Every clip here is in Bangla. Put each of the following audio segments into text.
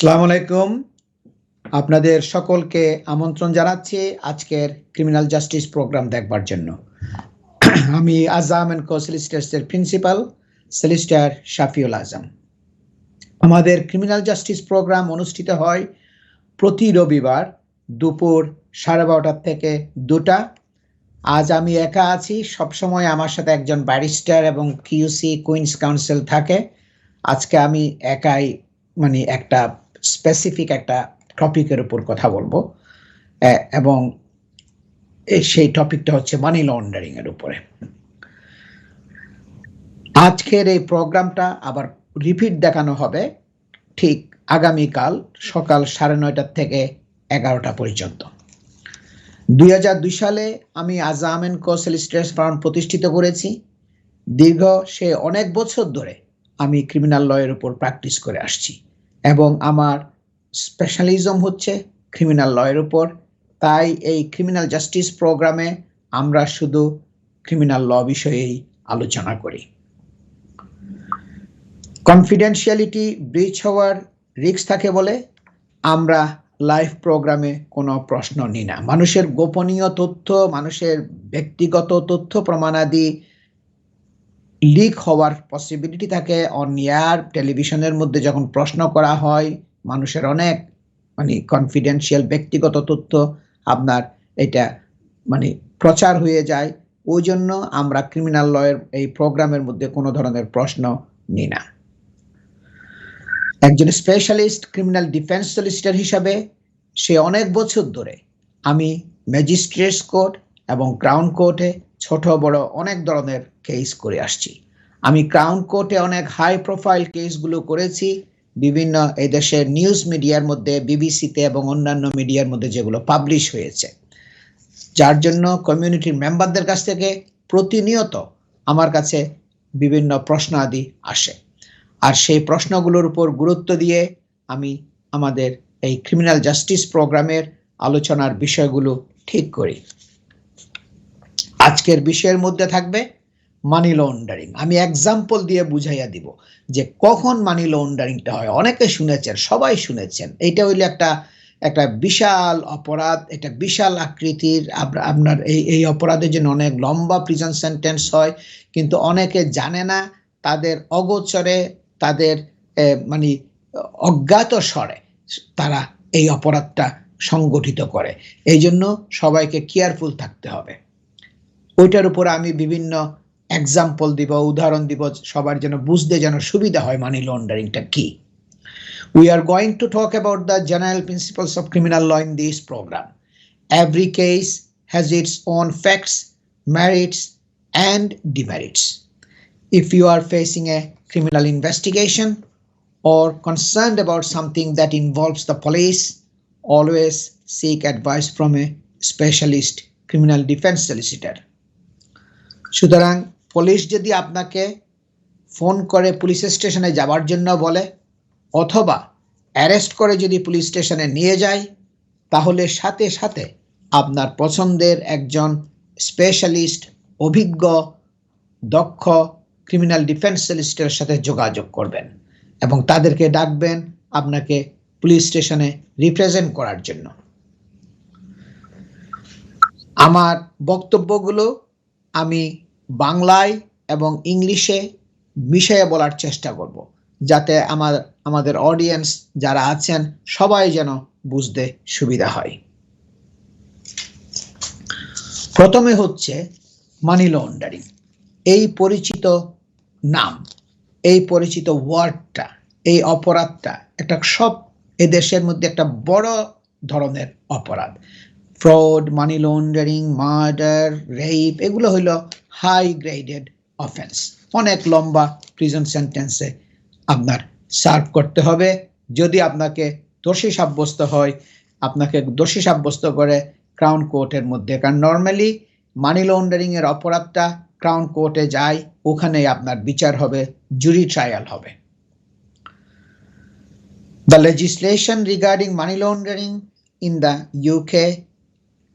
আসসালামু আলাইকুম। আপনাদের সকলকে আমন্ত্রণ জানাচ্ছি আজকের ক্রিমিনাল জাস্টিস প্রোগ্রাম দেখবার জন্য। আমি আজম অ্যান্ড কো সলিসিটার্সের প্রিন্সিপাল সলিসিটার শাফিউল আজম। আমাদের ক্রিমিনাল জাস্টিস প্রোগ্রাম অনুষ্ঠিত হয় প্রতি রবিবার দুপুর 12:30 থেকে 2টা। আজ আমি একা আছি, সবসময় আমার সাথে একজন ব্যারিস্টার এবং কিউসি কুইন্স কাউন্সিল থাকে। আজকে আমি একাই একটা স্পেসিফিক একটা টপিকের উপর কথা বলবো, এবং সেই টপিকটা হচ্ছে মানি লন্ডারিং এর উপরে। আজকের এই প্রোগ্রামটা আবার রিপিট দেখানো হবে ঠিক আগামীকাল সকাল 9:30 থেকে 11টা পর্যন্ত। 2002 সালে আমি Azam and co solicitors farm প্রতিষ্ঠিত করেছি। সে অনেক বছর ধরে আমি ক্রিমিনাল লয়ের উপর প্র্যাকটিস করে আসছি এবং আমার স্পেশালিজম হচ্ছে ক্রিমিনাল লয়ের উপর। তাই এই ক্রিমিনাল জাস্টিস প্রোগ্রামে আমরা শুধু ক্রিমিনাল ল বিষয়েই আলোচনা করি। কনফিডেন্সিয়ালিটি ব্রিচ হওয়ার রিস্ক থাকে বলে আমরা লাইভ প্রোগ্রামে কোনো প্রশ্ন নিই না। মানুষের গোপনীয় তথ্য, মানুষের ব্যক্তিগত তথ্য প্রমাণাদি লিক হওয়ার পসিবিলিটি থাকে। অন এয়ার টেলিভিশনের মধ্যে যখন প্রশ্ন করা হয়, মানুষের অনেক কনফিডেন্সিয়াল ব্যক্তিগত তথ্য আপনার এটা প্রচার হয়ে যায়। ওই জন্য আমরা ক্রিমিনাল লয়ের এই প্রোগ্রামের মধ্যে কোনো ধরনের প্রশ্ন নিই না। একজন স্পেশালিস্ট ক্রিমিনাল ডিফেন্স সলিসিটার হিসাবে সে অনেক বছর ধরে আমি ম্যাজিস্ট্রেটস কোর্ট এবং ক্রাউন কোর্টে ছোট বড় অনেক ধরনের কেস করে আসছি। আমি ক্রাউন কোর্টে অনেক হাই প্রোফাইল কেসগুলো করেছি, বিভিন্ন এই দেশের নিউজ মিডিয়ার মধ্যে, বিবিসিতে এবং অন্যান্য মিডিয়ার মধ্যে যেগুলো পাবলিশ হয়েছে, যার জন্য কমিউনিটির মেম্বারদের কাছ থেকে প্রতিনিয়ত আমার কাছে বিভিন্ন প্রশ্ন আদি আসে। আর সেই প্রশ্নগুলোর উপর গুরুত্ব দিয়ে আমি আমাদের এই ক্রিমিনাল জাস্টিস প্রোগ্রামের আলোচনার বিষয়গুলো ঠিক করি। আজকের বিষয়ের মধ্যে থাকবে মানি লন্ডারিং। আমি এক্সাম্পল দিয়ে বুঝাইয়া দিব যে কখন মানি লন্ডারিংটা হয়। অনেকে শুনেছেন, সবাই শুনেছেন, এটা হইলে একটা বিশাল অপরাধ, এটা বিশাল আকৃতির। আপনার এই অপরাধের জন্য অনেক লম্বা প্রিজন সেন্টেন্স হয়, কিন্তু অনেকে জানে না, তাদের অগোচরে, তাদের অজ্ঞাত স্বরে তারা এই অপরাধটা সংগঠিত করে। এই জন্য সবাইকে কেয়ারফুল থাকতে হবে। ওইটার উপর আমি বিভিন্ন এক্সাম্পল দিব, উদাহরণ দিব, সবার যেন বুঝতে যেন সুবিধা হয় মানি লন্ডারিংটা কি। We are going to talk about the general principles of criminal law in this program. Every case has its own facts, merits, and demerits. If you are facing a criminal investigation or concerned about something that involves the police, always seek advice from a specialist criminal defense solicitor. সুতরাং পুলিশ যদি আপনাকে ফোন করে পুলিশ স্টেশনে যাওয়ার জন্য বলে, অথবা অ্যারেস্ট করে যদি পুলিশ স্টেশনে নিয়ে যায়, তাহলে সাথে সাথে আপনার পছন্দের একজন স্পেশালিস্ট, অভিজ্ঞ, দক্ষ ক্রিমিনাল ডিফেন্স সলিসিটরের সাথে যোগাযোগ করবেন এবং তাদেরকে ডাকবেন আপনাকে পুলিশ স্টেশনে রিপ্রেজেন্ট করার জন্য। আমার বক্তব্যগুলো আমি বাংলায় এবং ইংলিশে মিশিয়ে বলার চেষ্টা করব, যাতে আমাদের অডিয়েন্স যারা আছেন সবাই যেন বুঝতে সুবিধা হয়। প্রথমে হচ্ছে মানি লন্ডারিং। এই পরিচিত নাম, এই পরিচিত ওয়ার্ডটা, এই অপরাধটা একটা এদেশের মধ্যে একটা বড় ধরনের অপরাধ। Fraud, money laundering, murder, rape, এগুলো হলো হাই গ্রেডেড অফেন্স। অনেক লম্বা প্রিজন সেন্টেন্সে আপনার সার্ভ করতে হবে। যদি আপনাকে দোষী সাব্যস্ত হয়, আপনাকে দোষী সাব্যস্ত করে ক্রাউন কোর্টের মধ্যে, কারণ নর্মালি মানি লন্ডারিং এর অপরাধটা ক্রাউন কোর্টে যায়, ওখানেই আপনার বিচার হবে, জুরি ট্রায়াল হবে। The legislation regarding money laundering in the UK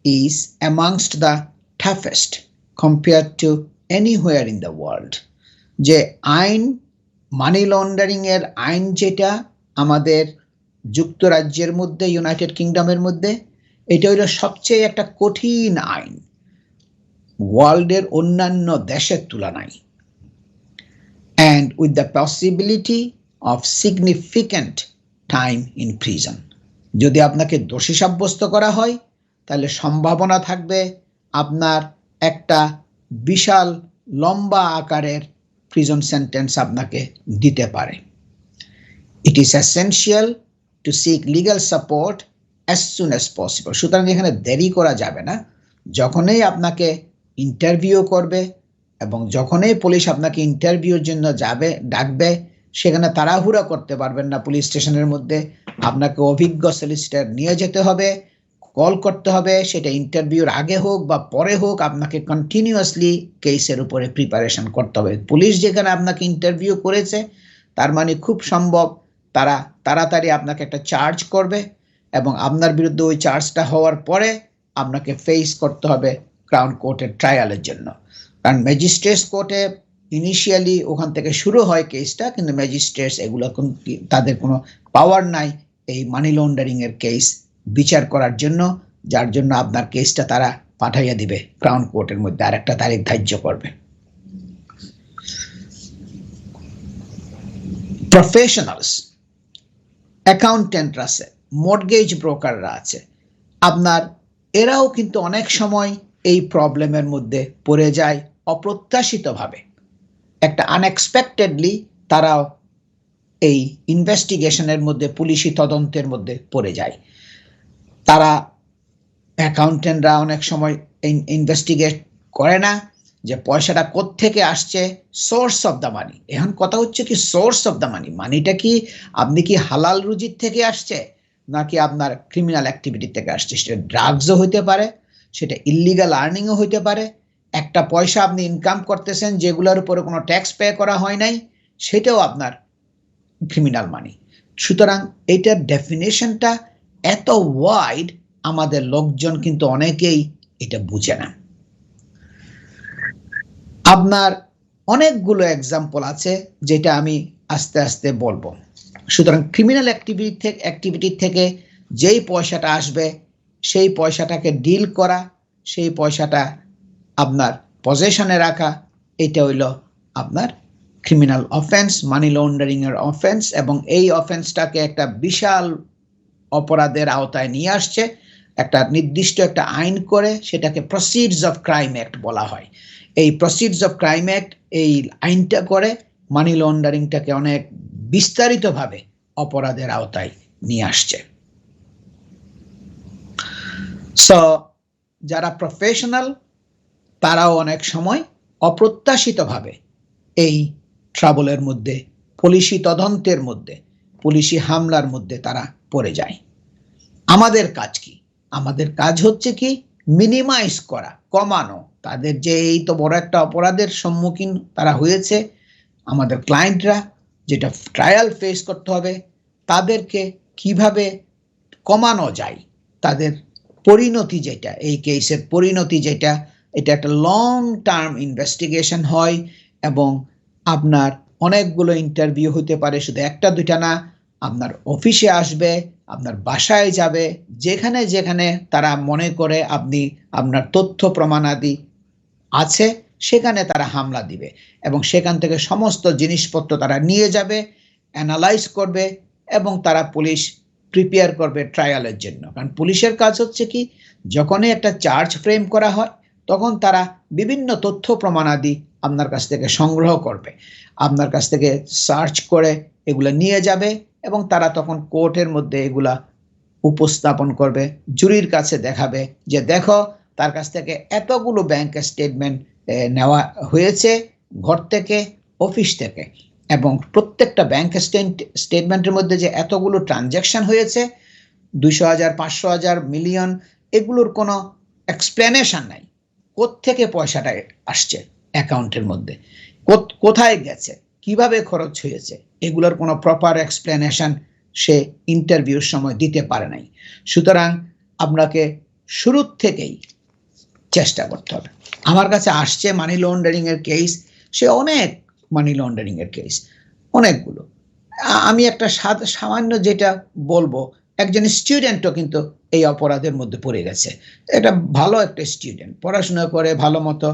is amongst the toughest compared to anywhere in the world. যে আইন, মানি লন্ডারিং এর আইন যেটা আমাদের যুক্তরাজ্যের মধ্যে, ইউনাইটেড কিংডমের মধ্যে এটা হলো সবচেয়ে একটা কঠিন আইন ওয়ার্ল্ডের অন্যান্য দেশের তুলনায়, and with the possibility of significant time in prison. যদি আপনাকে দোষী সাব্যস্ত করা হয় তাহলে সম্ভাবনা থাকবে আপনার একটা বিশাল লম্বা আকারের প্রিজন সেন্টেন্স আপনাকে দিতে পারে। It is essential to seek legal support as soon as possible. সুতরাং এখানে দেরি করা যাবে না। যখনই আপনাকে ইন্টারভিউ করবে এবং যখনই পুলিশ আপনাকে ইন্টারভিউর জন্য ডাকবে, সেখানে তাড়াহুড়া করতে পারবেন না। পুলিশ স্টেশনের মধ্যে আপনাকে অভিজ্ঞ সলিসিটর নিয়ে যেতে হবে, কল করতে হবে, সেটা ইন্টারভিউর আগে হোক বা পরে হোক, আপনাকে কন্টিনিউয়াসলি কেসের উপরে প্রিপারেশন করতে হবে। পুলিশ যেখানে আপনাকে ইন্টারভিউ করেছে তার মানে খুব সম্ভব তারা তাড়াতাড়ি আপনাকে একটা চার্জ করবে এবং আপনার বিরুদ্ধে ওই চার্জটা হওয়ার পরে আপনাকে ফেস করতে হবে ক্রাউন কোর্টের ট্রায়ালের জন্য। কারণ ম্যাজিস্ট্রেটস কোর্টে ইনিশিয়ালি ওখান থেকে শুরু হয় কেসটা, কিন্তু ম্যাজিস্ট্রেটস এগুলো তাদের কোনো পাওয়ার নাই এই মানি লন্ডারিং এর কেস বিচার করার জন্য, যার জন্য আপনার কেসটা তারা পাঠাইয়া দিবে ক্রাউন কোর্টের মধ্যে, আর একটা তারিখ ধার্য করবে। প্রফেশনালস, অ্যাকাউন্টেন্টরা আছে, মর্টগেজ ব্রোকাররা আছে, আপনার এরাও কিন্তু অনেক সময় এই প্রবলেমের মধ্যে পড়ে যায় অপ্রত্যাশিতভাবে। একটা আনএক্সপেক্টেডলি তারাও এই ইনভেস্টিগেশনের মধ্যে, পুলিশি তদন্তের মধ্যে পড়ে যায়। তারা অ্যাকাউন্টেন্টরা অনেক সময় ইনভেস্টিগেট করে না যে পয়সাটা কোত্থেকে আসছে, সোর্স অফ দ্য মানি। এখন কথা হচ্ছে কি সোর্স অফ দ্য মানি, মানিটা কি আপনি কি হালাল রুজির থেকে আসছে নাকি আপনার ক্রিমিনাল অ্যাক্টিভিটি থেকে আসছে? সেটা ড্রাগসও হইতে পারে, সেটা ইল্লিগাল আর্নিংও হইতে পারে। একটা পয়সা আপনি ইনকাম করতেছেন যেগুলোর উপরে কোনো ট্যাক্স পে করা হয় নাই, সেটাও আপনার ক্রিমিনাল মানি। সুতরাং এটার ডেফিনেশনটা এত ওয়াইড, আমাদের লোকজন কিন্তু অনেকেই এটা বুঝে না। আপনার অনেকগুলো এক্সাম্পল আছে যেটা আমি আস্তে আস্তে বলবো। সুতরাং ক্রিমিনাল অ্যাক্টিভিটি থেকে যেই পয়সাটা আসবে সেই পয়সাটাকে ডিল করা, সেই পয়সাটা আপনার পজেশনে রাখা, এটা হইল আপনার ক্রিমিনাল অফেন্স, মানি লন্ডারিং এর অফেন্স। এবং এই অফেন্সটাকে একটা বিশাল অপরাধের আওতায় নিয়ে আসছে একটা নির্দিষ্ট একটা আইন করে, সেটাকে প্রসিডস অফ ক্রাইম অ্যাক্ট বলা হয়। এই প্রসিডস অফ ক্রাইম অ্যাক্ট এই আইনটা করে মানি লন্ডারিংটাকে অনেক বিস্তারিতভাবে অপরাধের আওতায় নিয়ে আসছে। সো যারা প্রফেশনাল তারাও অনেক সময় অপ্রত্যাশিতভাবে এই ট্রাবলের মধ্যে, পুলিশি তদন্তের মধ্যে, পুলিশি হামলার মধ্যে তারা পড়ে যায়। আমাদের কাজ কি? আমাদের কাজ হচ্ছে কি মিনিমাইজ করা, কমানো তাদের যে এই তো বড় একটা অপরাধের সম্মুখীন তারা হয়েছে। আমাদের ক্লায়েন্টরা যেটা ট্রায়াল ফেস করতে হবে, তাদেরকে কিভাবে কমানো যায়, তাদের পরিণতি যেটা, এই কেসের পরিণতি যেটা, এটা একটা লং টার্ম ইনভেস্টিগেশন হয় এবং আপনার অনেকগুলো ইন্টারভিউ হতে পারে, শুধু একটা দুইটা না। আপনার অফিসে আসবে, আপনার বাসায় যাবে, যেখানে যেখানে তারা মনে করে আপনি আপনার তথ্য প্রমাণাদি আছে সেখানে তারা হামলা দিবে এবং সেখান থেকে সমস্ত জিনিসপত্র তারা নিয়ে যাবে, অ্যানালাইজ করবে এবং তারা পুলিশ প্রিপেয়ার করবে ট্রায়ালের জন্য। কারণ পুলিশের কাজ হচ্ছে কি যখনই একটা চার্জ ফ্রেম করা হয় তখন তারা বিভিন্ন তথ্য প্রমাণাদি আপনার কাছ থেকে সংগ্রহ করবে, আপনার কাছ থেকে সার্চ করে এগুলো নিয়ে যাবে এবং তারা তখন কোর্টের মধ্যে এগুলা উপস্থাপন করবে, জুরির কাছে দেখাবে যে দেখো তার কাছ থেকে এতগুলো ব্যাংক স্টেটমেন্ট নেওয়া হয়েছে, ঘর থেকে, অফিস থেকে, এবং প্রত্যেকটা ব্যাংক স্টেটমেন্টের মধ্যে যে এতগুলো ট্রানজ্যাকশন হয়েছে, 200,000, 500,000, মিলিয়ন, এগুলোর কোনো এক্সপ্লেনেশন নাই। কোত্থেকে পয়সাটা আসছে অ্যাকাউন্টের মধ্যে, কোথায় গেছে, কিভাবে খরচ হয়েছে, এগুলোর কোনো প্রপার এক্সপ্লেনেশন সে ইন্টারভিউর সময় দিতে পারে নাই। সুতরাং আপনাকে শুরুর থেকেই চেষ্টা করতে হবে। আমার কাছে আসছে মানি লন্ডারিং এর কেস, সে অনেক মানি লন্ডারিং এর কেস, অনেকগুলো, আমি একটা সামান্য যেটা বলবো, একজন স্টুডেন্টও কিন্তু এই অপরাধের মধ্যে পড়ে গেছে। এটা ভালো একটা স্টুডেন্ট, পড়াশোনা করে ভালো মতো,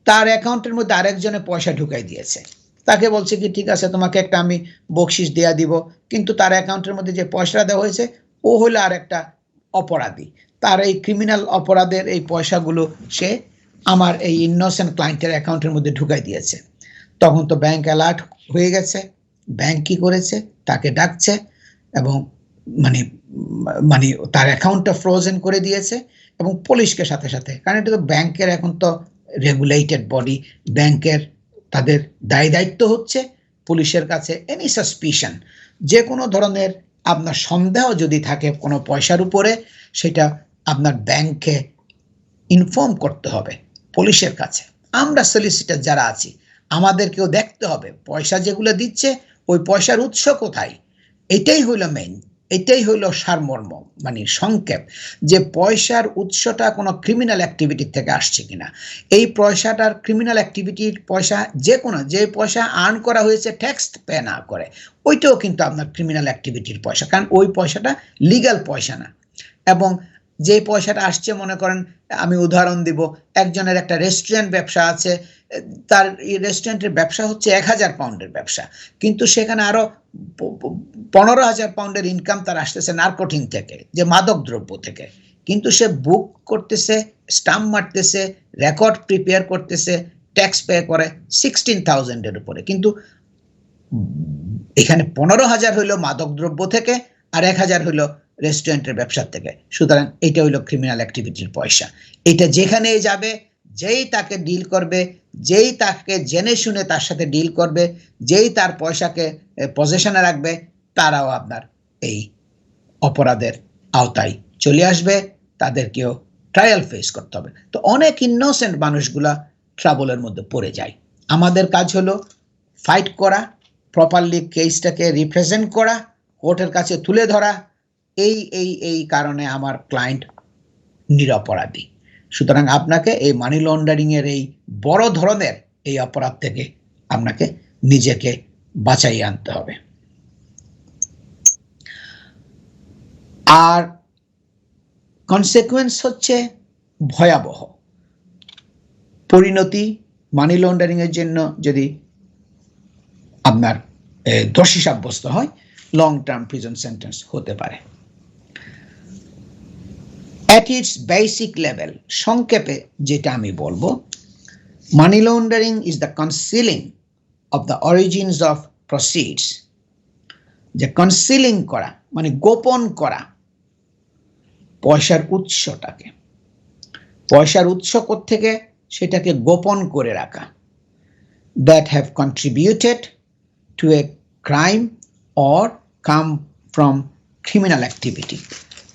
তার অ্যাকাউন্টের মধ্যে আরেকজনে পয়সা ঢুকাই দিয়েছে। তাকে বলছে কি ঠিক আছে তোমাকে একটা আমি বকশিস দেয়া দিব, কিন্তু তার অ্যাকাউন্টের মধ্যে যে পয়সাটা দেওয়া হয়েছে ও হলো আর একটা অপরাধী। তার এই ক্রিমিনাল অপরাধের এই পয়সাগুলো সে আমার এই ইনোসেন্ট ক্লায়েন্টের অ্যাকাউন্টের মধ্যে ঢুকাই দিয়েছে। তখন তো ব্যাংক অ্যালার্ট হয়ে গেছে। ব্যাংক কি করেছে, তাকে ডাকছে এবং মানে মানে তার অ্যাকাউন্টটা ফ্রোজেন করে দিয়েছে এবং পুলিশকে সাথে সাথে, কারণ এটা তো ব্যাংকের এখন তো রেগুলেটেড বডি, ব্যাংকের তাদের দায় দায়িত্ব হচ্ছে পুলিশের কাছে এনি সাসপিশন, যে কোনো ধরনের আপনার সন্দেহ যদি থাকে কোনো পয়সার উপরে, সেটা আপনার ব্যাংকে ইনফর্ম করতে হবে পুলিশের কাছে। আমরা সলিসিটার যারা আছি আমাদেরকেও দেখতে হবে পয়সা যেগুলো দিচ্ছে ওই পয়সার উৎস কোথায়। এটাই হইল মেইন, এটাই হইল সারমর্ম, মানে সংক্ষেপ, যে পয়সার উৎসটা কোনো ক্রিমিনাল অ্যাক্টিভিটির থেকে আসছে কিনা। এই পয়সাটার ক্রিমিনাল অ্যাক্টিভিটির পয়সা যে কোনো, যে পয়সা আর্ন করা হয়েছে ট্যাক্স পে না করে, ওইটাও কিন্তু আপনার ক্রিমিনাল অ্যাক্টিভিটির পয়সা, কারণ ওই পয়সাটা লিগ্যাল পয়সা না। এবং যে পয়সাটা আসছে, মনে করেন আমি উদাহরণ দিব, একজনের একটা রেস্টুরেন্ট ব্যবসা আছে, তার এই রেস্টুরেন্টের ব্যবসা হচ্ছে 1000 পাউন্ডের ব্যবসা, কিন্তু সেখানে আরো 15,000 পাউন্ডের ইনকাম তার আসতেছে নার্কোটিন থেকে, যে মাদক দ্রব্য থেকে, কিন্তু সে বুক করতেছে, স্টাম্প মারতেছে, রেকর্ড প্রিপেয়ার করতেছে, ট্যাক্স পে করে 16,000 এর উপরে, কিন্তু এখানে 15,000 হইল মাদক দ্রব্য থেকে আর 1000 হইল রেস্টুরেন্টের ব্যবসার থেকে। সুতরাং এটা হইল ক্রিমিনাল অ্যাক্টিভিটির পয়সা। এটা যেখানে যাবে, যেই তাকে ডিল করবে, যেই তাকে জেনে শুনে তার সাথে ডিল করবে, যেই তার পয়সাকে পজেশনে রাখবে, তারাও আপনার এই অপরাধের আওতায় চলে আসবে, তাদেরকেও ট্রায়াল ফেস করতে হবে। তো অনেক ইনোসেন্ট মানুষগুলা ট্রাবলের মধ্যে পড়ে যায়। আমাদের কাজ হলো ফাইট করা, প্রপারলি কেসটাকে রিপ্রেজেন্ট করা, কোর্টের কাছে তুলে ধরা, এই কারণে আমার ক্লায়েন্ট নিরপরাধী। সুতরাং আপনাকে এই মানি লন্ডারিং এর এই বড় ধরনের এই অপরাধ থেকে আপনাকে নিজেকে বাঁচাই আনতে হবে। আর কনসিকুয়েন্স হচ্ছে ভয়াবহ পরিণতি। মানি লন্ডারিং এর জন্য যদি আপনার দোষী সাব্যস্ত হয়, লং টার্ম প্রিজন সেন্টেন্স হতে পারে। At its basic level, সংক্ষেপে যেটা আমি বলবো, money laundering is the concealing of the origins of proceeds. যে কনসিলিং করা মানে গোপন করা পয়সার উৎসটাকে, পয়সার উৎস থেকে সেটাকে গোপন করে রাখা, that have contributed to a crime or come from criminal activity।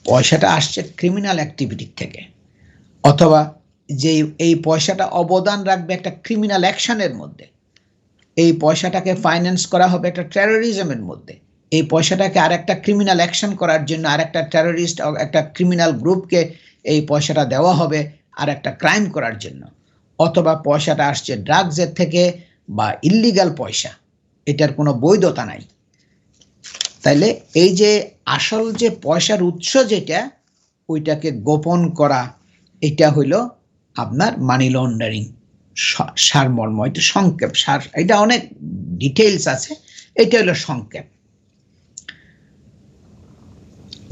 পয়সাটা আসছে ক্রিমিনাল অ্যাক্টিভিটি থেকে, অথবা যে এই পয়সাটা অবদান রাখবে একটা ক্রিমিনাল অ্যাকশনের মধ্যে, এই পয়সাটাকে ফাইন্যান্স করা হবে একটা টেরোরিজমের মধ্যে, এই পয়সাটাকে আর একটা ক্রিমিনাল অ্যাকশন করার জন্য আর একটা টেরোরিস্ট, একটা ক্রিমিনাল গ্রুপকে এই পয়সাটা দেওয়া হবে আর একটা ক্রাইম করার জন্য, অথবা পয়সাটা আসছে ড্রাগসের থেকে বা ইল্লিগাল পয়সা, এটার কোনো বৈধতা নাই। তাইলে এই যে আসল যে পয়সার উৎস যেটা, ওইটাকে গোপন করা, এটা হইল আপনার মানি লন্ডারিং সারমর্ম। এটা সংক্ষেপ, এটা অনেক ডিটেইলস আছে, এটা হলো সংক্ষেপ।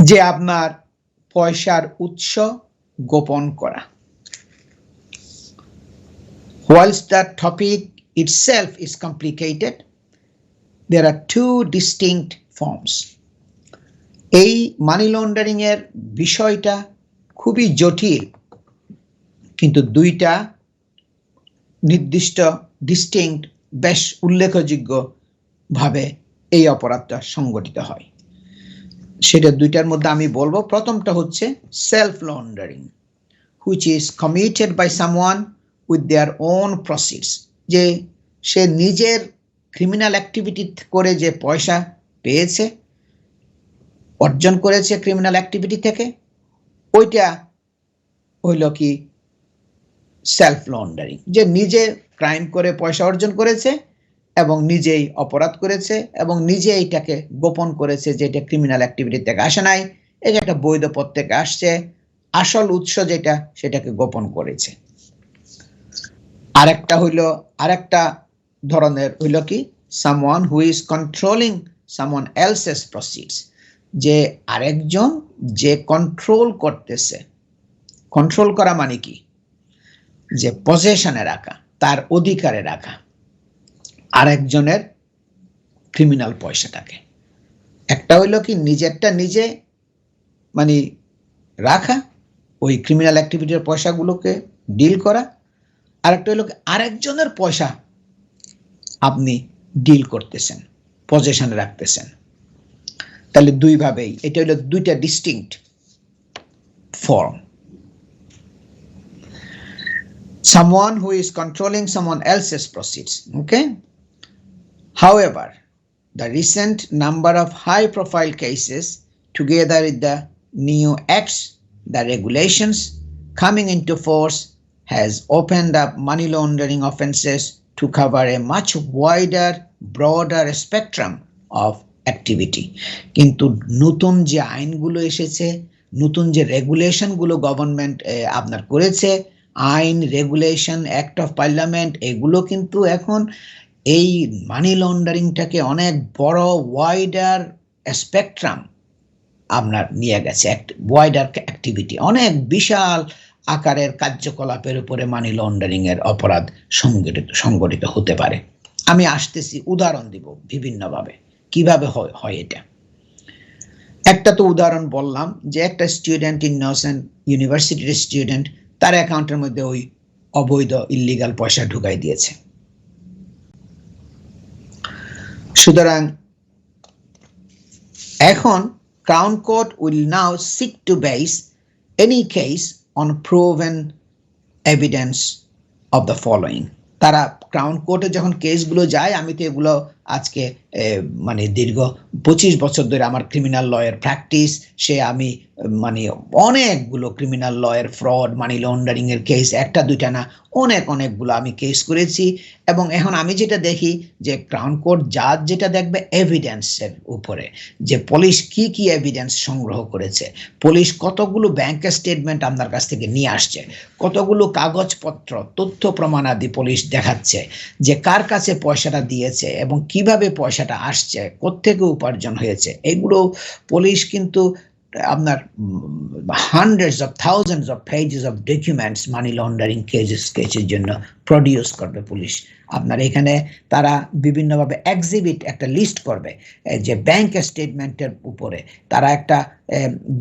যে আপনার পয়সার উৎস গোপন করা। Whilst the topic itself is complicated, there are two distinct forms. এই মানি লন্ডারিং এর বিষয়টা খুবই জটিল, কিন্তু দুইটা নির্দিষ্ট ডিস্টিংক্ট বেশ উল্লেখযোগ্য ভাবে এই অপরাধটা সংগঠিত হয়। সেটা দুইটার মধ্যে আমি বলবো, প্রথমটা হচ্ছে self laundering, which is committed by someone with their own proceeds। যে সে নিজের ক্রিমিনাল অ্যাক্টিভিটি করে যে পয়সা পেয়েছে, অর্জন করেছে ক্রিমিনাল অ্যাক্টিভিটি থেকে, ওইটা হইল কি সেলফ লন্ডারিং। যে নিজে ক্রাইম করে পয়সা অর্জন করেছে এবং নিজেই অপরাধ করেছে এবং নিজে এইটাকে গোপন করেছে যে এটা ক্রিমিনাল অ্যাক্টিভিটি থেকে আসে নাই, এটা একটা বৈধ পথ থেকে আসছে, আসল উৎস যেটা সেটাকে গোপন করেছে। আরেকটা ধরনের হইল কি, someone who is controlling someone else's proceeds, যে আরেকজন যে কন্ট্রোল করতেছে। কন্ট্রোল করা মানে কি, যে পজেশনে রাখা, তার অধিকারে রাখা আরেকজনের ক্রিমিনাল পয়সাটাকে। একটা হইল কি নিজেরটা নিজে মানে রাখা, ওই ক্রিমিনাল অ্যাক্টিভিটির পয়সাগুলোকে ডিল করা, আরেকটা হইল আরেকজনের পয়সা আপনি ডিল করতেছেন, পজেশনে রাখতেছেন। তাহলে দুইভাবেই, এটা হইল দুইটা distinct form. Someone who is controlling someone else's proceeds. Okay. However, the recent number of high-profile cases, together with the new acts, the regulations coming into force, has opened up money laundering offences to cover a much wider, broader spectrum of activity. কিন্তু নতুন যে আইনগুলো এসেছে, নতুন যে রেগুলেশনগুলো গভর্নমেন্ট আপনার করেছে, আইন, রেগুলেশন, অ্যাক্ট অফ পার্লামেন্ট, এগুলো কিন্তু এখন এই মানি লন্ডারিংটাকে অনেক বড় ওয়াইডার স্পেকট্রাম আপনার নিয়ে গেছে, ওয়াইডার অ্যাক্টিভিটি, অনেক বিশাল আকারের কার্যকলাপের উপরে মানি লন্ডারিং এর অপরাধ সংগঠিত হতে পারে। আমি আসতেছি, উদাহরণ দিব বিভিন্নভাবে কিভাবে হয় এটা। একটা তো উদাহরণ বললাম যে একটা স্টুডেন্ট, ইনোসেন্ট ইউনিভার্সিটির স্টুডেন্ট, তার অ্যাকাউন্টের মধ্যে ওই অবৈধ ইল্লিগাল পয়সা ঢুকাই দিয়েছে। সুতরাং এখন crown court will now seek to base any case on proven evidence of the following. তারা ক্রাউন কোর্টে যখন কেসগুলো যায়, আমি তো এগুলো আজকে মানে দীর্ঘ 25 বছর ধরে আমার ক্রিমিনাল লয়ের প্র্যাকটিস, আমি মানে অনেকগুলো ক্রিমিনাল লয়ের ফ্রড, মানি লন্ডারিং এর কেস, একটা দুইটা না, অনেকগুলো আমি কেস করেছি। এবং এখন আমি যেটা দেখি যে ক্রাউন কোর্ট জাজ যেটা দেখবে এভিডেন্সের উপরে, যে পুলিশ কি এভিডেন্স সংগ্রহ করেছে, পুলিশ কতগুলো ব্যাংক স্টেটমেন্ট আপনার কাছ থেকে নিয়ে আসছে, কতগুলো কাগজপত্র, তথ্য প্রমাণাদি পুলিশ দেখাচ্ছে যে কার কাছে পয়সাটা দিয়েছে এবং কিভাবে পয়সাটা আসছে, কোত্থেকে উপার্জন হয়েছে। এগুলো পুলিশ কিন্তু আপনার hundreds of thousands of pages of documents money laundering কেসের জন্য প্রডিউস করবে পুলিশ। আপনার এখানে তারা বিভিন্নভাবে এক্সিবিট একটা লিস্ট করবে, যে ব্যাংক স্টেটমেন্টের উপরে তারা একটা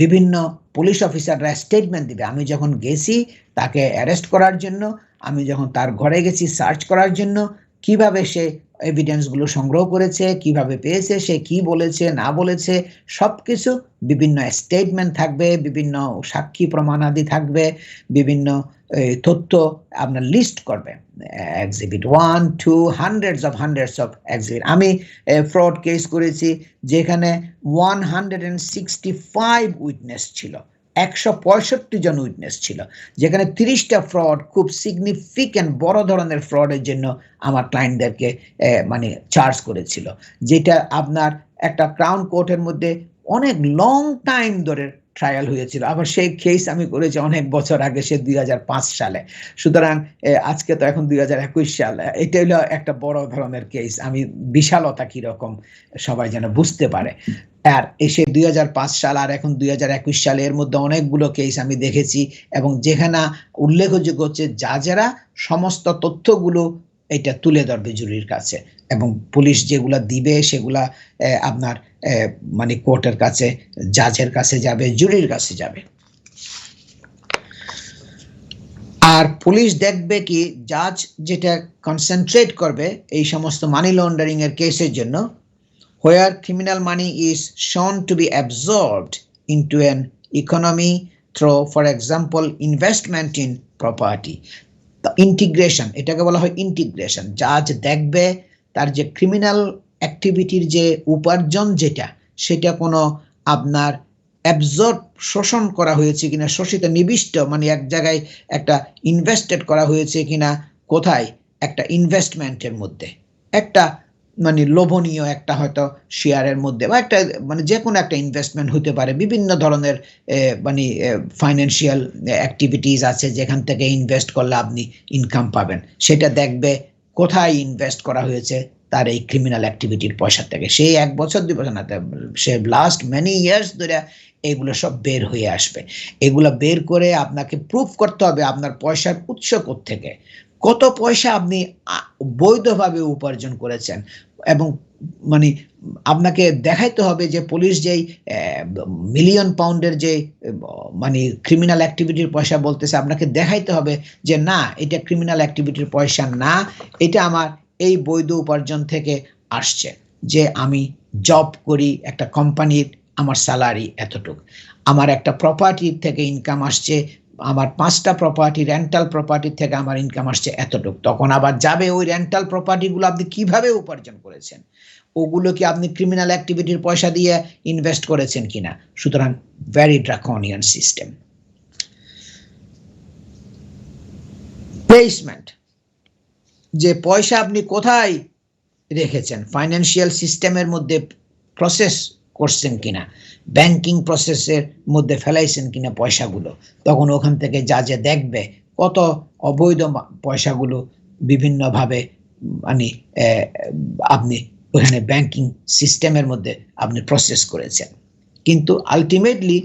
বিভিন্ন পুলিশ অফিসাররা স্টেটমেন্ট দিবে। আমি যখন গেছি তাকে অ্যারেস্ট করার জন্য, আমি যখন তার ঘরে গেছি সার্চ করার জন্য, কিভাবে সে এভিডেন্সগুলো সংগ্রহ করেছে, কিভাবে পেয়েছে, সে কি বলেছে না বলেছে, সবকিছু বিভিন্ন স্টেটমেন্ট থাকবে, বিভিন্ন সাক্ষী প্রমাণাদি থাকবে, বিভিন্ন তথ্য আপনার লিস্ট করবে, এক্সিবিট 1, 2, হান্ড্রেডস অফ এক্সিবিট। আমি ফ্রড কেস করেছি যেখানে 165 উইটনেস ছিল, 165 জন উইটনেস ছিল, যেখানে 30টা ফ্রড, খুব সিগনিফিক্যান্ট বড় ধরনের ফ্রডের জন্য আমার ক্লায়েন্টদেরকে মানে চার্জ করেছিল, যেটা আপনার একটা ক্রাউন কোর্টের মধ্যে অনেক লং টাইম ধরে ট্রায়াল হয়েছিল। আবার সেই কেস আমি করেছি অনেক বছর আগে, সে 2005 সালে। সুতরাং আজকে তো এখন 2021 সাল, এটা হলো একটা বড় ধরনের কেস। আমি বিশালতা কিরকম সবাই যেন বুঝতে পারে। আর এসে 2005 সাল আর এখন 2021 সালে, এর মধ্যে অনেকগুলো কেস আমি দেখেছি, এবং যেখানে উল্লেখযোগ্য হচ্ছে জাজেরা সমস্ত তথ্যগুলো এটা তুলে ধরবে জুরির কাছে, এবং পুলিশ যেগুলা দিবে সেগুলা আপনার মানে কোর্টের কাছে, জাজের কাছে যাবে, জুরির কাছে যাবে। আর পুলিশ দেখবে কি, জাজ যেটা কনসেন্ট্রেট করবে এই সমস্ত মানি লন্ডারিং এর কেসের জন্য, where criminal money is shown to be absorbed into an economy through, for example, investment in property. The integration, এটাকে বলা হয় ইন্টিগ্রেশন। জাজ দেখবে তার যে ক্রিমিনাল অ্যাক্টিভিটির যে উপার্জন যেটা, সেটা কোনো আপনার অ্যাবজর্ব, শোষণ করা হয়েছে কিনা, শোষিত, নিবিষ্ট, মানে এক জায়গায় একটা ইনভেস্টেড করা হয়েছে কিনা, কোথায়, একটা ইনভেস্টমেন্টের মধ্যে, একটা মানে লোভনীয় একটা হয়তো শেয়ারের মধ্যে বা একটা মানে যে কোনো একটা ইনভেস্টমেন্ট হতে পারে, বিভিন্ন ধরনের মানে ফাইন্যান্সিয়াল অ্যাক্টিভিটিস আছে যেখান থেকে ইনভেস্ট করলে আপনি ইনকাম পাবেন, সেটা দেখবে কোথায় ইনভেস্ট করা হয়েছে তার এই ক্রিমিনাল অ্যাক্টিভিটির পয়সা থেকে। সেই 1 বছর 2 বছর না, সে লাস্ট মেনি ইয়ার্স ধরে এগুলো সব বের হয়ে আসবে। এগুলো বের করে আপনাকে প্রুফ করতে হবে আপনার পয়সার উৎস কোত্থেকে, কত পয়সা আপনি বৈধভাবে উপার্জন করেছেন, এবং মানে আপনাকে দেখাইতে হবে যে পুলিশ যেই মিলিয়ন পাউন্ডের যে মানে ক্রিমিনাল অ্যাক্টিভিটির পয়সা বলতেছে, আপনাকে দেখাইতে হবে যে না, এটা ক্রিমিনাল অ্যাক্টিভিটির পয়সা না, এটা আমার এই বৈধ উপার্জন থেকে আসছে। যে আমি জব করি একটা কোম্পানির, আমার স্যালারি এতটুকু, আমার একটা প্রপার্টি থেকে ইনকাম আসছে, আমার 5টা প্রপার্টি রেন্টাল প্রপার্টি থেকে আমার ইনকাম আসছে এতটুকু। তখন আবার যাবে ওই রেন্টাল প্রপার্টিগুলো আপনি কিভাবে উপার্জন করেছেন, ওগুলো কি আপনি ক্রিমিনাল অ্যাক্টিভিটির পয়সা দিয়ে ইনভেস্ট করেছেন কিনা। সুতরাং ভেরি ড্রাকোনিয়ান সিস্টেম। প্লেসমেন্ট, যে পয়সা আপনি কোথায় রেখেছেন, ফাইন্যান্সিয়াল সিস্টেমের মধ্যে প্রসেস করছেন কিনা, ব্যাংকিং প্রসেসের মধ্যে ফেলাইছেন কিনা পয়সাগুলো, তখন ওখান থেকে যা যে দেখবে কত অবৈধ পয়সাগুলো বিভিন্নভাবে মানে আপনি ওখানে ব্যাংকিং সিস্টেমের মধ্যে আপনি প্রসেস করেছেন। কিন্তু আলটিমেটলি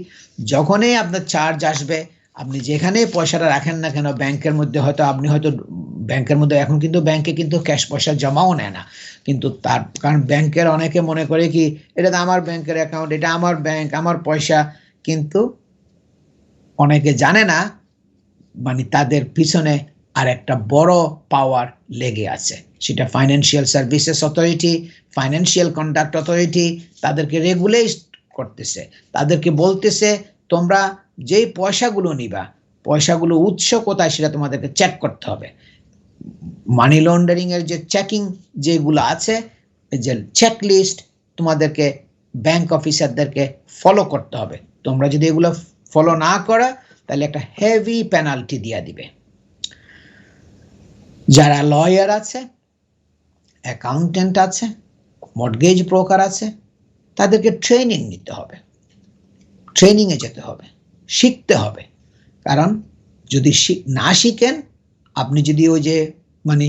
যখনই আপনার চার্জ আসবে, আপনি যেখানে পয়সাটা রাখেন না কেন, ব্যাংকের মধ্যে হয়তো আপনি হয়তো ব্যাংকের মধ্যে এখন কিন্তু ব্যাংকে কিন্তু ক্যাশ পয়সা জমাও নেয় না, কিন্তু তার কারণ ব্যাংকের অনেকে মনে করে কি এটা তো আমার ব্যাংকের অ্যাকাউন্ট, এটা আমার ব্যাংক, আমার পয়সা, কিন্তু অনেকে জানে না মানে তাদের পিছনে আর একটা বড় পাওয়ার লেগে আছে, সেটা financial services authority, financial conduct authority তাদেরকে রেগুলেট করতেছে, তাদেরকে বলতেছে তোমরা যেই পয়সাগুলো নিবা, পয়সাগুলো উৎস কোথায় সেটা তোমাদেরকে চেক করতে হবে। মানি লন্ডারিং এর যে চেকিং যেগুলো আছে, যে চেক লিস্ট তোমাদেরকে ব্যাংক অফিসারদেরকে ফলো করতে হবে। তোমরা যদি এগুলো ফলো না করো তাহলে একটা হেভি পেনাল্টি দিয়ে দিবে। যারা লয়ার আছে, অ্যাকাউন্টেন্ট আছে, মর্টগেজ ব্রোকার আছে, তাদেরকে ট্রেনিং নিতে হবে, ট্রেনিংয়ে যেতে হবে, শিখতে হবে। কারণ যদি না শিখেন, আপনি যদি ওই যে মানে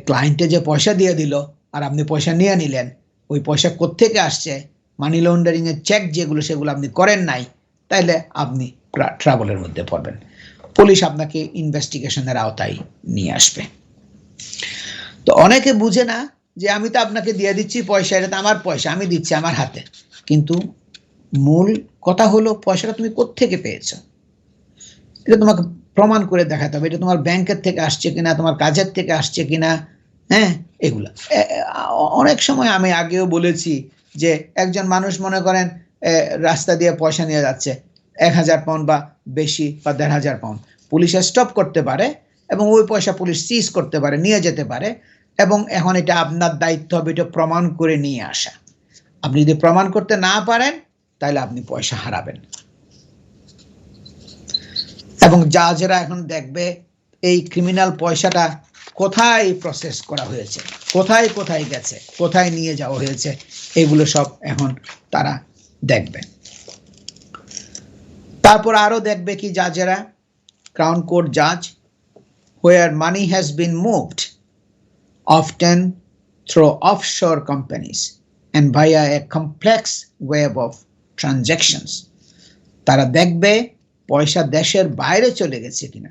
ক্লায়েন্টে যে পয়সা দিয়ে দিল আর আপনি পয়সা নিয়ে নিলেন, ওই পয়সা কোত্থেকে আসছে, মানি লন্ডারিং এর চেক যেগুলো সেগুলো আপনি করেন নাই, তাহলে আপনি ট্রাবলের মধ্যে পড়বেন। পুলিশ আপনাকে ইনভেস্টিগেশনের আওতায় নিয়ে আসবে। তো অনেকে বুঝে না যে আমি তো আপনাকে দিয়ে দিচ্ছি পয়সা, এটা তো আমার পয়সা, আমি দিচ্ছি আমার হাতে, কিন্তু মূল কথা হলো পয়সাটা তুমি কোত্থেকে পেয়েছো, এটা তোমাকে প্রমাণ করে দেখাতে হবে, এটা তোমার ব্যাংকের থেকে আসছে কিনা, তোমার কাজের থেকে আসছে কিনা। হ্যাঁ, এগুলা অনেক সময় আমি আগেও বলেছি যে একজন মানুষ মনে করেন রাস্তা দিয়ে পয়সা নিয়ে যাচ্ছে 1000 পাউন্ড বা বেশি বা 1500 পাউন্ড, পুলিশে স্টপ করতে পারে এবং ওই পয়সা পুলিশ সিজ করতে পারে, নিয়ে যেতে পারে, এবং এখন এটা আপনার দায়িত্ব হবে এটা প্রমাণ করে নিয়ে আসা। আপনি যদি প্রমাণ করতে না পারেন তাহলে আপনি পয়সা হারাবেন। এবং জাজেরা এখন দেখবে এই ক্রিমিনাল পয়সাটা কোথায় প্রসেস করা হয়েছে, কোথায় কোথায় গেছে, কোথায় নিয়ে যাওয়া হয়েছে, এগুলো সব এখন তারা দেখবে। তারপর আরো দেখবে কি জাজেরা, ক্রাউন কোর্ট জাজ, where money has been moved often through offshore companies and via a complex web of transactions, তারা দেখবে পয়সা দেশের বাইরে চলে গেছে কিনা,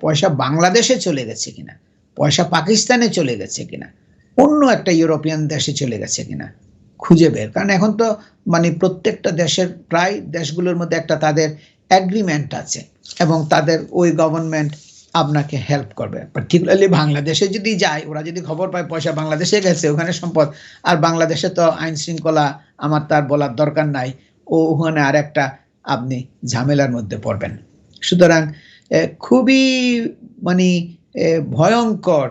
পয়সা বাংলাদেশে চলে গেছে কিনা, পয়সা পাকিস্তানে চলে গেছে কিনা, অন্য একটা ইউরোপিয়ান দেশে চলে গেছে কিনা খুঁজে বের। কারণ এখন তো মানে প্রত্যেকটা দেশের প্রায় দেশগুলোর মধ্যে একটা তাদের এগ্রিমেন্ট আছে এবং তাদের ওই গভর্নমেন্ট আপনাকে হেল্প করবে। পার্টিকুলারলি বাংলাদেশে যদি যায়, ওরা যদি খবর পায় পয়সা বাংলাদেশে গেছে, ওখানে সম্পদ, আর বাংলাদেশে তো আইন শৃঙ্খলা আমার তার বলার দরকার নাই, ওখানে আর একটা আপনি ঝামেলার মধ্যে পড়বেন। সুতরাং খুবই মানে ভয়ঙ্কর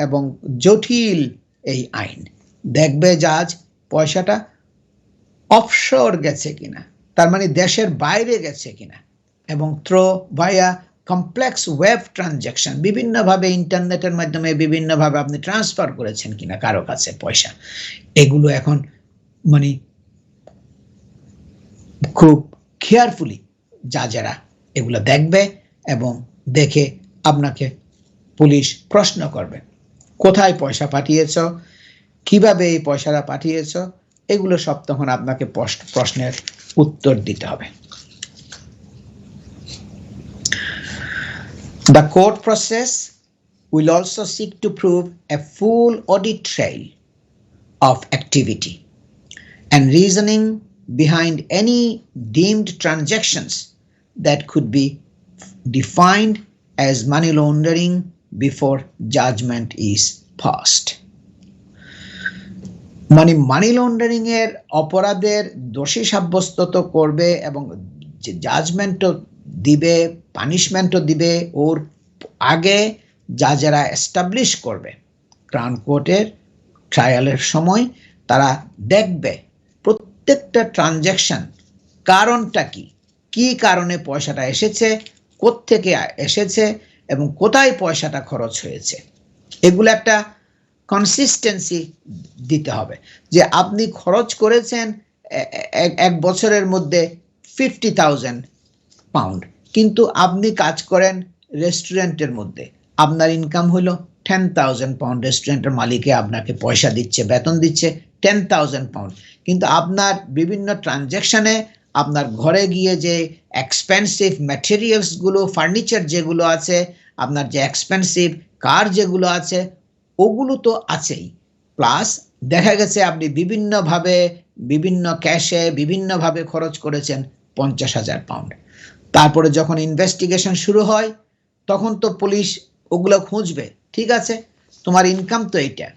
এবং জটিল এই আইন। দেখবে জাজ পয়সাটা অফশোর গেছে কিনা, তার মানে দেশের বাইরে গেছে কিনা, এবং থ্রো ভাইয়া কমপ্লেক্স ওয়েব ট্রানজ্যাকশন, বিভিন্নভাবে ইন্টারনেটের মাধ্যমে বিভিন্নভাবে আপনি ট্রান্সফার করেছেন কিনা কারো কাছে পয়সা, এগুলো এখন মানে খুব কেয়ারফুলি যারা এগুলো দেখবে এবং দেখে আপনাকে পুলিশ প্রশ্ন করবে, কোথায় পয়সা পাঠিয়েছ, কিভাবে এই পয়সাটা পাঠিয়েছ, এগুলো সব তখন আপনাকে প্রশ্নের উত্তর দিতে হবে। The court process will also seek to prove a full audit trail of activity and reasoning behind any deemed transactions that could be defined as money laundering before judgment is passed. মানে মানি লন্ডারিং এর অপরাধের দোষী সাব্যস্ত তো করবে এবং যে জাজমেন্টও দিবে, পানিশমেন্টও দিবে, ওর আগে যারা এস্টাবলিশ করবে ক্রাউন কোর্টের ট্রায়ালের সময়, তারা দেখবে প্রত্যেকটা ট্রানজ্যাকশন কারণটা কি কারণে পয়সাটা এসেছে, কোত্থেকে এসেছে এবং কোথায় পয়সাটা খরচ হয়েছে। এগুলো একটা কনসিস্টেন্সি দিতে হবে যে আপনি খরচ করেছেন এক বছরের মধ্যে 50,000 পাউন্ড, কিন্তু আপনি কাজ করেন রেস্টুরেন্টের মধ্যে, আপনার ইনকাম হলো 10,000 পাউন্ড, রেস্টুরেন্টের মালিকে আপনাকে পয়সা দিচ্ছে, বেতন দিচ্ছে 10,000 পাউন্ড, কিন্তু আপনার বিভিন্ন ট্রানজ্যাকশনে আপনার ঘরে গিয়ে যে এক্সপেন্সিভ ম্যাটেরিয়ালসগুলো, ফার্নিচার যেগুলো আছে, আপনার যে এক্সপেন্সিভ কার যেগুলো আছে, ওগুলো তো আছেই, প্লাস দেখা গেছে আপনি বিভিন্নভাবে বিভিন্ন ক্যাশে বিভিন্নভাবে খরচ করেছেন 50,000 পাউন্ড। তারপরে যখন ইনভেস্টিগেশন শুরু হয় তখন তো পুলিশ ওগুলো খুঁজবে, ঠিক আছে তোমার ইনকাম তো এইটা,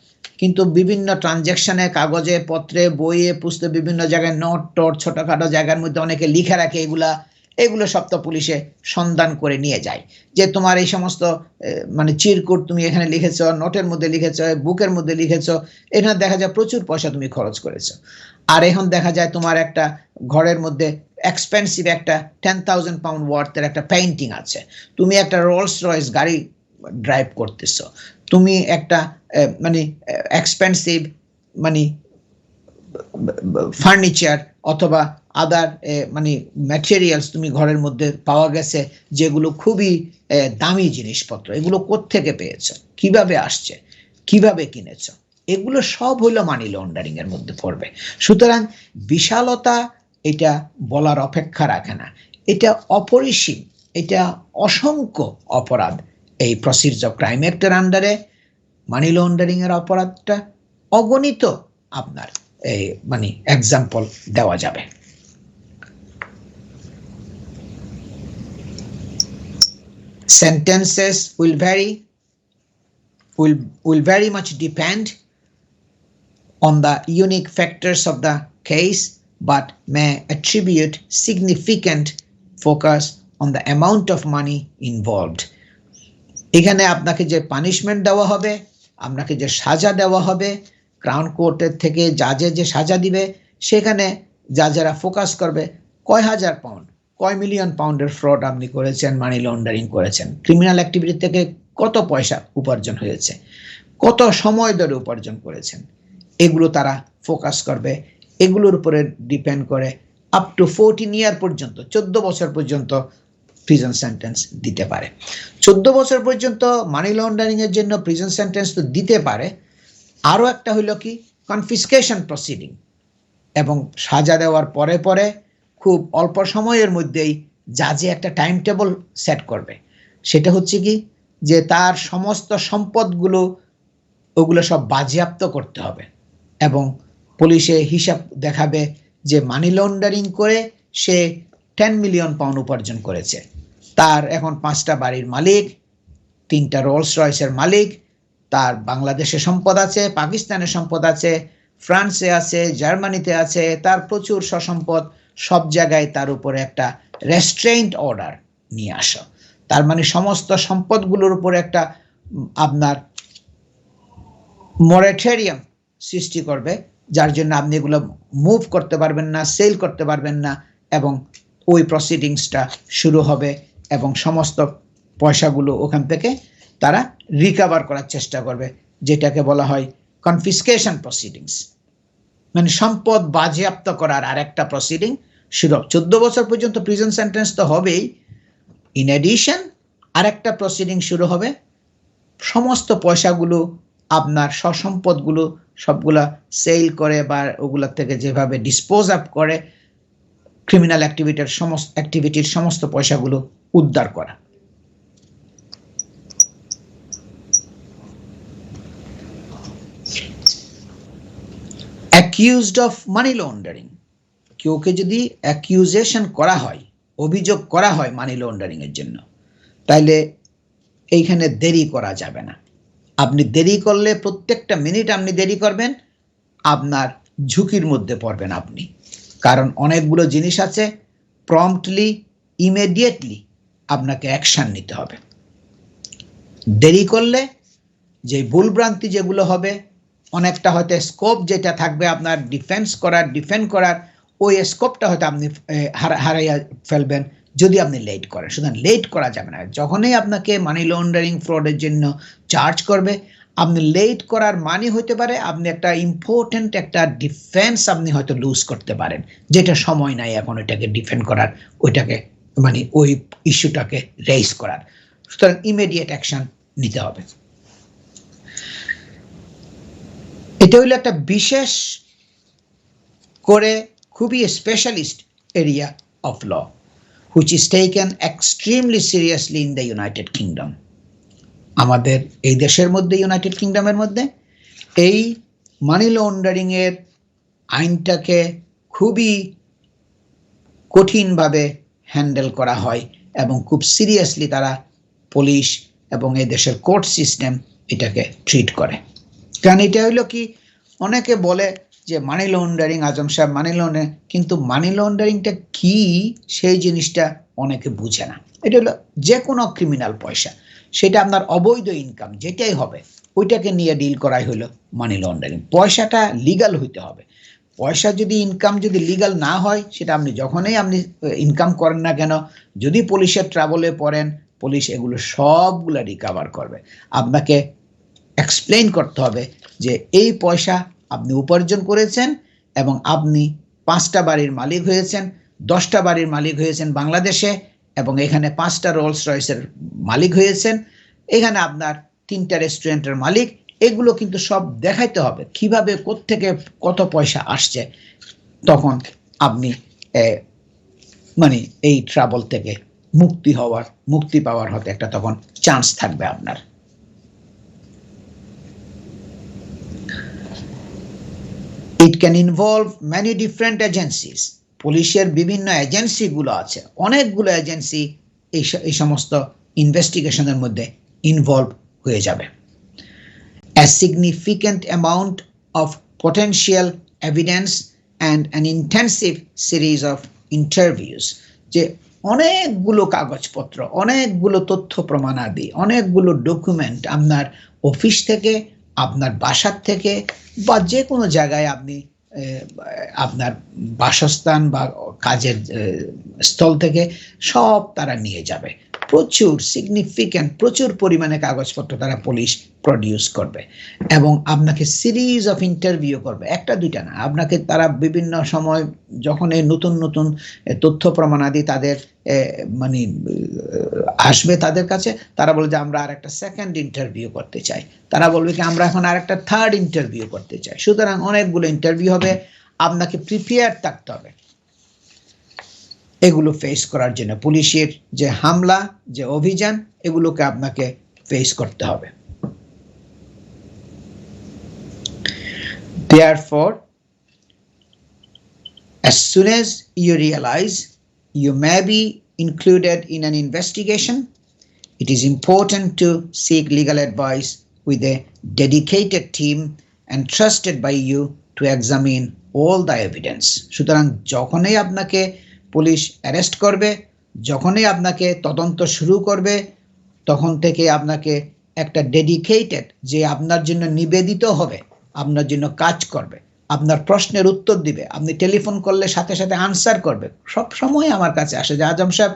কিন্তু বিভিন্ন ট্রানজ্যাকশনে, কাগজে পত্রে, বইয়ে, পুস্তকে, বিভিন্ন জায়গায় নোট টোট ছোটোখাটো জায়গার মধ্যে অনেকে লিখে রাখে, এগুলো সব তো পুলিশে সন্ধান করে নিয়ে যায় যে তোমার এই সমস্ত মানে চিরকুট তুমি এখানে লিখেছ, নোটের মধ্যে লিখেছ, বুকের মধ্যে লিখেছ, এখানে দেখা যায় প্রচুর পয়সা তুমি খরচ করেছো। আর এখন দেখা যায় তোমার একটা ঘরের মধ্যে এক্সপেন্সিভ একটা 10,000 পাউন্ড ওয়ার্থের একটা পেইন্টিং আছে, তুমি একটা রোলস রয়েস গাড়ি ড্রাইভ করতেছো, তুমি একটা মানে এক্সপেন্সিভ মানে ফার্নিচার অথবা আদার মানে ম্যাটেরিয়ালস তুমি ঘরের মধ্যে পাওয়া গেছে যেগুলো খুবই দামি জিনিসপত্র, এগুলো কোত্থেকে পেয়েছো, কিভাবে আসছে, কিভাবে কিনেছো, এগুলো সব হলো মানি লন্ডারিং এর মধ্যে পড়বে। সুতরাং বিশালতা এটা বলার অপেক্ষা রাখে না, এটা অপরিসীম, এটা অসংখ্য অপরাধ এই প্রসিডিউর ক্রাইম অ্যাক্টের আন্ডারে। মানি লন্ডারিং এর অপরাধটা অগণিত আপনার এই মানে এক্সাম্পল দেওয়া যাবে। Sentences will very much depend on the unique factors of the case, but may attribute significant focus on the amount of money involved. এখানে আপনাকে যে পানিশমেন্ট দেওয়া হবে, আপনাকে যে সাজা দেওয়া হবে, ক্রাউন কোর্টের থেকে জাজে যে সাজা দিবে, সেখানে যারা ফোকাস করবে কয় হাজার পাউন্ড, কয় মিলিয়ন পাউন্ডের ফ্রড আপনি করেছেন, মানি লন্ডারিং করেছেন, ক্রিমিনাল অ্যাক্টিভিটি থেকে কত পয়সা উপার্জন হয়েছে, কত সময় ধরে উপার্জন করেছেন, এগুলো তারা ফোকাস করবে। এগুলোর উপরে ডিপেন্ড করে আপ টু 14 ইয়ার পর্যন্ত, 14 বছর পর্যন্ত প্রিজন সেন্টেন্স দিতে পারে। 14 বছর পর্যন্ত মানি লন্ডারিং এর জন্য প্রিজন সেন্টেন্স তো দিতে পারে। আরও একটা হইল কি কনফিসকেশন প্রসিডিং, এবং সাজা দেওয়ার পরে পরে খুব অল্প সময়ের মধ্যেই জাজে একটা টাইম টেবল সেট করবে, সেটা হচ্ছে কি যে তার সমস্ত সম্পদগুলো ওগুলো সব বাজেয়াপ্ত করতে হবে এবং পুলিশে হিসাব দেখাবে যে মানি লন্ডারিং করে সে 10 মিলিয়ন পাউন্ড উপার্জন করেছে, তার এখন 5টা বাড়ির মালিক, 3টা রোলস রয়েসের মালিক, তার বাংলাদেশে সম্পদ আছে, পাকিস্তানে সম্পদ আছে, ফ্রান্সে আছে, জার্মানিতে আছে, তার প্রচুর সসম্পদ, সব জায়গায় তার উপরে একটা রেস্ট্রেইন্ট অর্ডার নিয়ে আসো। তার মানে সমস্ত সম্পদগুলোর উপরে একটা আপনার মরেটোরিয়াম সৃষ্টি করবে, যার জন্য আপনি এগুলো মুভ করতে পারবেন না, সেল করতে পারবেন না, এবং ওই প্রসিডিংসটা শুরু হবে এবং সমস্ত পয়সাগুলো ওখান থেকে তারা রিকভার করার চেষ্টা করবে, যেটাকে বলা হয় কনফিসকেশন প্রসিডিংস, মানে সম্পদ বাজেয়াপ্ত করার আরেকটা প্রসিডিং শুরু। 14 বছর পর্যন্ত প্রিজন সেন্টেন্স তো হবেই, ইন এডিশন আরেকটা প্রসিডিং শুরু হবে। সমস্ত পয়সাগুলো আপনার সম্পদগুলো সবগুলা সেল করে বা ওগুলা থেকে যেভাবে ডিসপোজ আপ করে ক্রিমিনাল অ্যাক্টিভিটির সমস্ত পয়সাগুলো উদ্ধার করা। অ্যাকিউজড অফ মানি লন্ডারিং, কেউকে যদি অ্যাকিউজেশন করা হয়, অভিযোগ করা হয় মানি লন্ডারিং এর জন্য, তাইলে এইখানে দেরি করা যাবে না। আপনি দেরি করলে, প্রত্যেকটা মিনিট আপনি দেরি করবেন, আপনার ঝুঁকির মধ্যে পড়বেন আপনি। কারণ অনেকগুলো জিনিস আছে, প্রম্পটলি ইমিডিয়েটলি আপনাকে অ্যাকশন নিতে হবে। দেরি করলে যে ভুলভ্রান্তি যেগুলো হবে, অনেকটা হয়তো স্কোপ যেটা থাকবে আপনার ডিফেন্ড করার ওই স্কোপটা হয়তো আপনি হারাইয়া ফেলবেন যদি আপনি লেট করেন। সুতরাং লেট করা যাবে না। যখনই আপনাকে মানি লন্ডারিং ফ্রডের জন্য চার্জ করবে, আপনি লেট করার মানে হতে পারে আপনি একটা ইম্পর্টেন্ট একটা ডিফেন্স আপনি হয়তো লুজ করতে পারেন, যেটা সময় নাই এখন ওইটাকে ডিফেন্ড করার, ওইটাকে মানে ওই ইস্যুটাকে রেইজ করার। সুতরাং ইমিডিয়েট অ্যাকশন নিতে হবে। এটা হইল একটা বিশেষ করে খুবই specialist area of law, which is taken extremely seriously in the United Kingdom. আমাদের এই দেশের মধ্যে, ইউনাইটেড কিংডমের মধ্যে এই মানি লন্ডারিং এর আইনটাকে খুবই কঠিনভাবে হ্যান্ডেল করা হয় এবং খুব সিরিয়াসলি তারা পুলিশ এবং এই দেশের কোর্ট সিস্টেম এটাকে ট্রিট করে। কারণ এটা হইলো কি, অনেকে বলে যে মানি লন্ডারিং, আজম সাহেব মানি লন্ডারিং, কিন্তু মানি লন্ডারিংটা কি সেই জিনিসটা অনেকে বুঝে না। এটা হলো যে কোনো ক্রিমিনাল পয়সা, সেটা আপনার অবৈধ ইনকাম যেটাই হবে, ওইটাকে নিয়ে ডিল করাই হলো মানি লন্ডারিং। পয়সাটা লিগাল হইতে হবে। পয়সা যদি ইনকাম যদি লিগাল না হয়, সেটা আপনি যখনই আপনি ইনকাম করেন না কেন, যদি পুলিশের ট্রাবলে পড়েন, পুলিশ এগুলো সবগুলো রিকভার করবে। আপনাকে এক্সপ্লেইন করতে হবে যে এই পয়সা আপনি উপার্জন করেছেন এবং আপনি 5টা বাড়ির মালিক হয়েছেন, 10টা বাড়ির মালিক হয়েছেন বাংলাদেশে, এবং এখানে 5টা রোলস রয়েসের মালিক হয়েছেন, এখানে আপনার 3টা রেস্টুরেন্টের মালিক। এগুলো কিন্তু সব দেখাইতে হবে, কিভাবে কোত্থেকে কত পয়সা আসছে। তখন আপনি মানে এই ট্রাবল থেকে মুক্তি পাওয়ার হতে একটা তখন চান্স থাকবে আপনার। It can involve many different agencies. পুলিশের বিভিন্ন এজেন্সিগুলো আছে, অনেকগুলো এজেন্সি এই সমস্ত ইনভেস্টিগেশনের মধ্যে ইনভলভ হয়ে যাবে। A significant amount of potential evidence and an intensive series of interviews. যে অনেকগুলো কাগজপত্র, অনেকগুলো তথ্য প্রমাণাদি, অনেকগুলো ডকুমেন্ট আপনার অফিস থেকে, আপনার বাসার থেকে বা যে কোনো জায়গায় আপনি আপনার বাসস্থান বা কাজের স্থল থেকে সব তারা নিয়ে যাবে। প্রচুর পরিমাণে কাগজপত্র তারা পুলিশ প্রডিউস করবে এবং আপনাকে সিরিজ অফ ইন্টারভিউ করবে, একটা দুইটা না। আপনাকে তারা বিভিন্ন সময় যখন এই নতুন তথ্য প্রমাণাদি তাদের মানে আসবে তাদের কাছে, তারা বলে যে আমরা আর একটা সেকেন্ড ইন্টারভিউ করতে চাই, তারা বলবে কি আমরা এখন আর একটা থার্ড ইন্টারভিউ করতে চাই। সুতরাং অনেকগুলো ইন্টারভিউ হবে, আপনাকে প্রিপেয়ার থাকতে হবে এগুলো ফেস করার জন্য। পুলিশের যে হামলা, যে অভিযান, এগুলোকে আপনাকে ফেস করতে হবে। Therefore, as soon as you realize you may be included in an investigation, it is important to seek legal advice with a dedicated team entrusted by you to examine all the evidence. সুতরাং যখনই আপনাকে পুলিশ অ্যারেস্ট করবে, যখনই আপনাকে তদন্ত শুরু করবে, তখন থেকে আপনাকে একটা ডেডিকেটেড, যে আপনার জন্য নিবেদিত হবে, আপনার জন্য কাজ করবে, আপনার প্রশ্নের উত্তর দিবে, আপনি টেলিফোন করলে সাথে সাথে আনসার করবে। সব সময় আমার কাছে আসে যে আজম সাহেব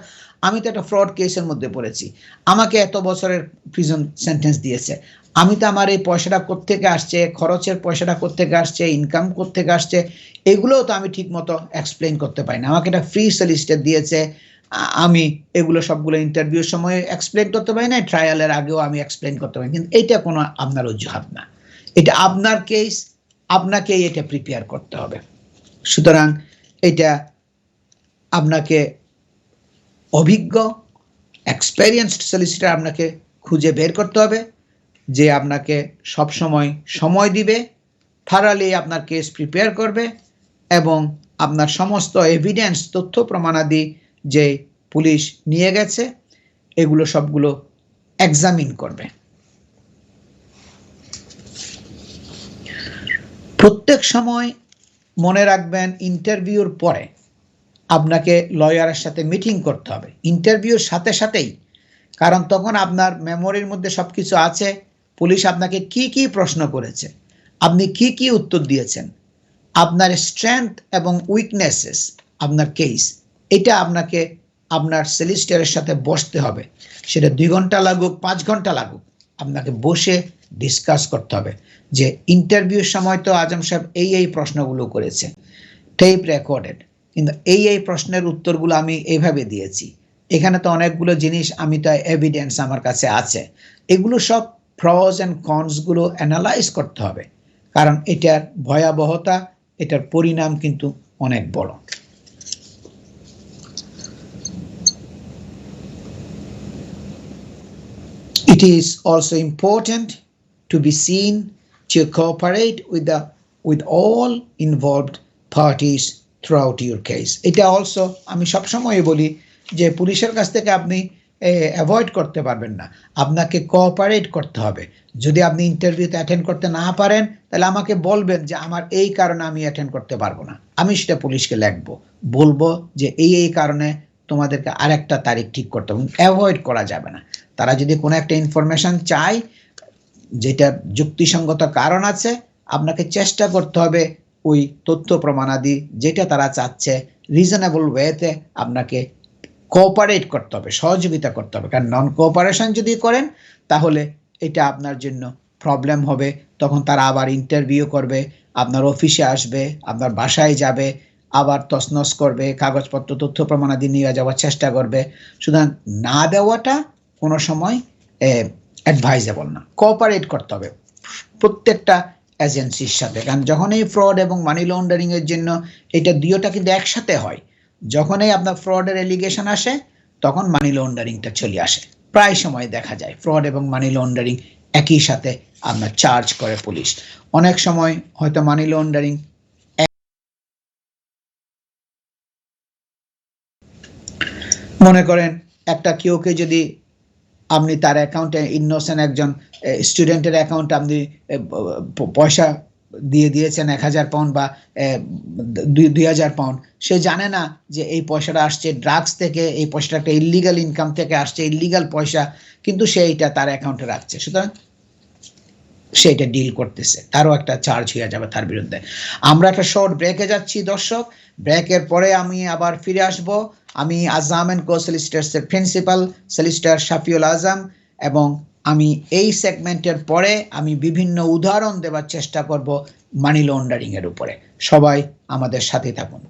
আমি তো একটা ফ্রড কেসের মধ্যে পড়েছি, আমাকে এত বছরের প্রিজন সেন্টেন্স দিয়েছে, আমি তো আমার এই পয়সাটা কোত্থেকে আসছে, খরচের পয়সাটা কোত্থেকে আসছে, ইনকাম কোত্থেকে আসছে, এগুলোও তো আমি ঠিকমতো এক্সপ্লেন করতে পারি না। আমাকে একটা ফ্রি সলিসিটর দিয়েছে, আমি এগুলো সবগুলো ইন্টারভিউর সময় এক্সপ্লেন করতে পারি না, ট্রায়ালের আগেও আমি এক্সপ্লেন করতে পারি, কিন্তু এটা কোনো আপনার অজুহাত না, এটা আপনার কেস, আপনাকেই এটা প্রিপেয়ার করতে হবে। সুতরাং এটা আপনাকে অভিজ্ঞ এক্সপেরিয়েন্সড সলিসিটর আপনাকে খুঁজে বের করতে হবে, যে আপনাকে সব সময় দিবে, থারালি আপনার কেস প্রিপেয়ার করবে এবং আপনার সমস্ত এভিডেন্স, তথ্য প্রমাণাদি যে পুলিশ নিয়ে গেছে এগুলো সবগুলো এক্সামিন করবে। প্রত্যেক সময় মনে রাখবেন ইন্টারভিউর পরে আপনাকে লয়ারের সাথে মিটিং করতে হবে, ইন্টারভিউর সাথে সাথেই, কারণ তখন আপনার মেমোরির মধ্যে সব কিছু আছে, পুলিশ আপনাকে কি কি প্রশ্ন করেছে, আপনি কি কি উত্তর দিয়েছেন, আপনার স্ট্রেংথ এবং উইকনেসেস, আপনার কেস, এটা আপনাকে আপনার সলিসিটরের সাথে বসতে হবে, সেটা 2 ঘন্টা লাগুক 5 ঘন্টা লাগুক, আপনাকে বসে ডিসকাস করতে হবে যে ইন্টারভিউর সময় তো আজম সাহেব এই প্রশ্নগুলো করেছে, টেপ রেকর্ডেড, কিন্তু এই প্রশ্নের উত্তরগুলো আমি এইভাবে দিয়েছি, এখানে তো অনেকগুলো জিনিস, আমি তো এভিডেন্স আমার কাছে আছে, এগুলো সব প্রস অ্যান্ড কনসগুলো অ্যানালাইজ করতে হবে, কারণ এটার ভয়াবহতা, এটার পরিণাম কিন্তু অনেক বড়। It is also important to be seen to cooperate with all involved parties throughout your case. এটা অলসো আমি সবসময় বলি যে পুলিশের কাছ থেকে আপনি অ্যাভয়েড করতে পারবেন না, আপনাকে কোঅপারেট করতে হবে। যদি আপনি ইন্টারভিউতে অ্যাটেন্ড করতে না পারেন তাহলে আমাকে বলবেন যে আমার এই কারণে আমি অ্যাটেন্ড করতে পারবো না, আমি সেটা পুলিশকে লিখবো, বলবো যে এই কারণে তোমাদেরকে আরেকটা তারিখ ঠিক করতে হবে, অ্যাভয়েড করা যাবে না। তারা যদি কোনো একটা ইনফরমেশন চায় যেটা যুক্তিসঙ্গত কারণ আছে, আপনাকে চেষ্টা করতে হবে ওই তথ্য প্রমাণাদি যেটা তারা চাচ্ছে রিজনেবল ওয়েতে আপনাকে কোঅপারেট করতে হবে, সহযোগিতা করতে হবে, কারণ নন কোঅপারেশন যদি করেন তাহলে এটা আপনার জন্য প্রবলেম হবে, তখন তারা আবার ইন্টারভিউ করবে, আপনার অফিসে আসবে, আপনার বাসায় যাবে, আবার তছনছ করবে, কাগজপত্র তথ্য প্রমাণাদি নিয়ে যাওয়ার চেষ্টা করবে। সুতরাং না দেওয়াটা কোনো সময় অ্যাডভাইজেবল না, কোঅপারেট করতে হবে প্রত্যেকটা এজেন্সির সাথে, কারণ যখন এই ফ্রড এবং মানি লন্ডারিংয়ের জন্য এটা দুইটা কিন্তু একসাথে হয়, যখনই আপনার ফ্রডের এলিগেশন আসে তখন মানি লন্ডারিংটা চলে আসে, প্রায় সময় দেখা যায় ফ্রড এবং মানি লন্ডারিং একই সাথে আপনার চার্জ করে পুলিশ। অনেক সময় হয়তো মানি লন্ডারিং, মনে করেন একটা কেউকে যদি আপনি তার অ্যাকাউন্টে, ইনোসেন্ট একজন স্টুডেন্টের অ্যাকাউন্টে আপনি পয়সা দিয়ে দিয়েছেন 1000 পাউন্ড বা 2000 পাউন্ড, সে জানে না যে এই পয়সাটা আসছে ড্রাগস থেকে, এই পয়সাটা একটা ইলিগাল ইনকাম থেকে আসছে, ইলিগাল পয়সা, কিন্তু সে এটা তার অ্যাকাউন্টে রাখছে, সুতরাং সে এটা ডিল করতেছে, তারও একটা চার্জ হয়ে যাবে তার বিরুদ্ধে। আমরা একটা শর্ট ব্রেকে যাচ্ছি দর্শক, ব্রেকের পরে আমি আবার ফিরে আসব। আমি আজম অ্যান্ড কো সলিসিটরসের প্রিন্সিপাল সলিসিটর শাফিউল আজম, এবং আমি এই সেগমেন্টের পরে আমি বিভিন্ন উদাহরণ দেওয়ার চেষ্টা করব মানি লন্ডারিংয়ের উপরে। সবাই আমাদের সাথে থাকুন।